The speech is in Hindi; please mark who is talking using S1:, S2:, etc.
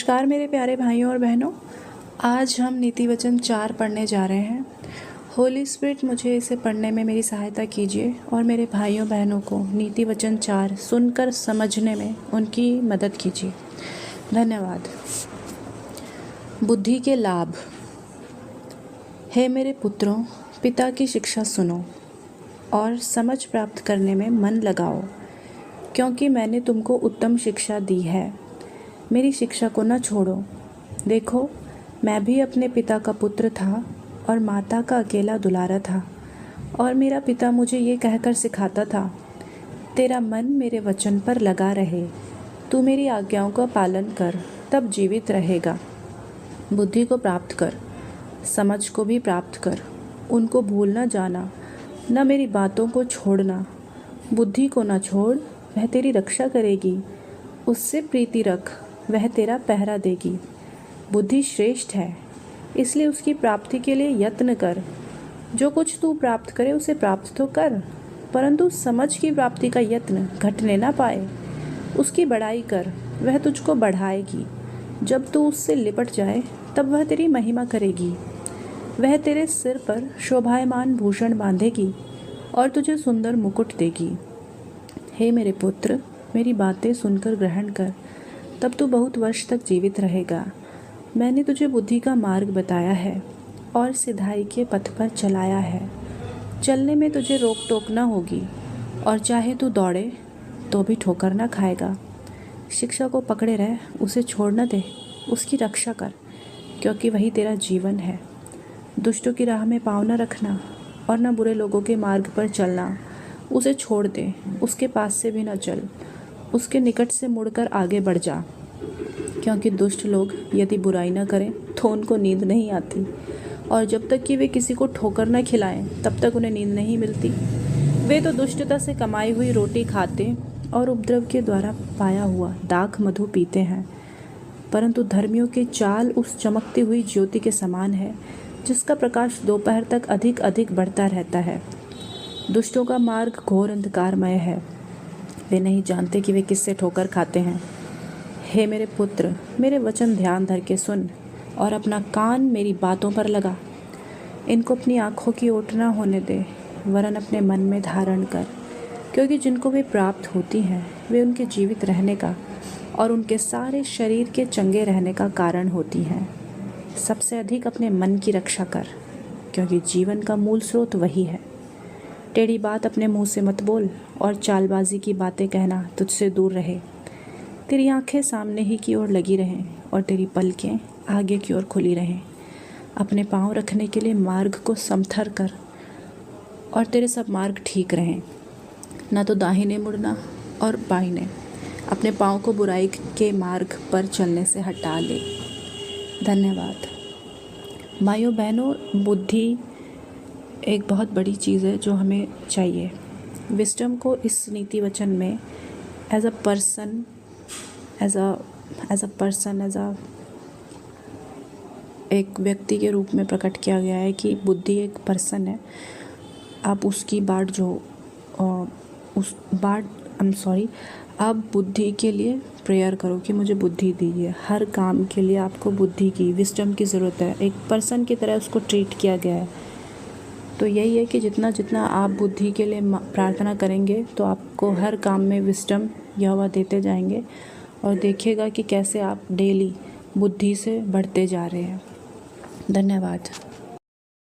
S1: नमस्कार मेरे प्यारे भाइयों और बहनों। आज हम नीति वचन 4 पढ़ने जा रहे हैं। होली स्पिरिट मुझे इसे पढ़ने में मेरी सहायता कीजिए और मेरे भाइयों बहनों को नीति वचन 4 सुनकर समझने में उनकी मदद कीजिए। धन्यवाद। बुद्धि के लाभ। हे मेरे पुत्रों, पिता की शिक्षा सुनो और समझ प्राप्त करने में मन लगाओ, क्योंकि मैंने तुमको उत्तम शिक्षा दी है। मेरी शिक्षा को न छोड़ो। देखो, मैं भी अपने पिता का पुत्र था और माता का अकेला दुलारा था, और मेरा पिता मुझे ये कहकर सिखाता था, तेरा मन मेरे वचन पर लगा रहे, तू मेरी आज्ञाओं का पालन कर, तब जीवित रहेगा। बुद्धि को प्राप्त कर, समझ को भी प्राप्त कर, उनको भूल न जाना, न मेरी बातों को छोड़ना। बुद्धि को न छोड़, वह तेरी रक्षा करेगी। उससे प्रीति रख, वह तेरा पहरा देगी। बुद्धि श्रेष्ठ है, इसलिए उसकी प्राप्ति के लिए यत्न कर। जो कुछ तू प्राप्त करे उसे प्राप्त तो कर, परंतु समझ की प्राप्ति का यत्न घटने ना पाए। उसकी बड़ाई कर, वह तुझको बढ़ाएगी। जब तू उससे लिपट जाए तब वह तेरी महिमा करेगी। वह तेरे सिर पर शोभायमान भूषण बांधेगी और तुझे सुंदर मुकुट देगी। हे मेरे पुत्र, मेरी बातें सुनकर ग्रहण कर, तब तू बहुत वर्ष तक जीवित रहेगा। मैंने तुझे बुद्धि का मार्ग बताया है और सिधाई के पथ पर चलाया है। चलने में तुझे रोक टोक न होगी, और चाहे तू दौड़े तो भी ठोकर न खाएगा। शिक्षा को पकड़े रह, उसे छोड़ न दे, उसकी रक्षा कर, क्योंकि वही तेरा जीवन है। दुष्टों की राह में पाँव न रखना और न बुरे लोगों के मार्ग पर चलना। उसे छोड़ दे, उसके पास से भी न चल, उसके निकट से मुड़कर आगे बढ़ जा, क्योंकि दुष्ट लोग यदि बुराई न करें तो उनको नींद नहीं आती, और जब तक कि वे किसी को ठोकर न खिलाएं तब तक उन्हें नींद नहीं मिलती। वे तो दुष्टता से कमाई हुई रोटी खाते और उपद्रव के द्वारा पाया हुआ दाख मधु पीते हैं, परंतु धर्मियों की चाल उस चमकती हुई ज्योति के समान है, जिसका प्रकाश दोपहर तक अधिक अधिक बढ़ता रहता है। दुष्टों का मार्ग घोर अंधकारमय है, वे नहीं जानते कि वे किससे ठोकर खाते हैं। हे मेरे पुत्र, मेरे वचन ध्यान धर के सुन और अपना कान मेरी बातों पर लगा। इनको अपनी आँखों की ओट न होने दे, वरन अपने मन में धारण कर, क्योंकि जिनको वे प्राप्त होती हैं वे उनके जीवित रहने का और उनके सारे शरीर के चंगे रहने का कारण होती हैं। सबसे अधिक अपने मन की रक्षा कर, क्योंकि जीवन का मूल स्रोत वही है। टेढ़ी बात अपने मुंह से मत बोल, और चालबाजी की बातें कहना तुझसे दूर रहे। तेरी आंखें सामने ही की ओर लगी रहें और तेरी पलकें आगे की ओर खुली रहें। अपने पाँव रखने के लिए मार्ग को समथर कर, और तेरे सब मार्ग ठीक रहें। ना तो दाहिने मुड़ना और बाइने। अपने पाँव को बुराई के मार्ग पर चलने से हटा ले। धन्यवाद। भाइयों बहनों, बुद्धि एक बहुत बड़ी चीज़ है जो हमें चाहिए। विस्डम को इस नीति वचन में एज अ एक व्यक्ति के रूप में प्रकट किया गया है कि बुद्धि एक पर्सन है। आप उसकी बाट आप बुद्धि के लिए प्रेयर करो कि मुझे बुद्धि दीजिए। हर काम के लिए आपको बुद्धि की, विस्डम की ज़रूरत है। एक पर्सन की तरह उसको ट्रीट किया गया है। तो यही है कि जितना जितना आप बुद्धि के लिए प्रार्थना करेंगे तो आपको हर काम में विस्डम यहोवा देते जाएंगे, और देखिएगा कि कैसे आप डेली बुद्धि से बढ़ते जा रहे हैं। धन्यवाद।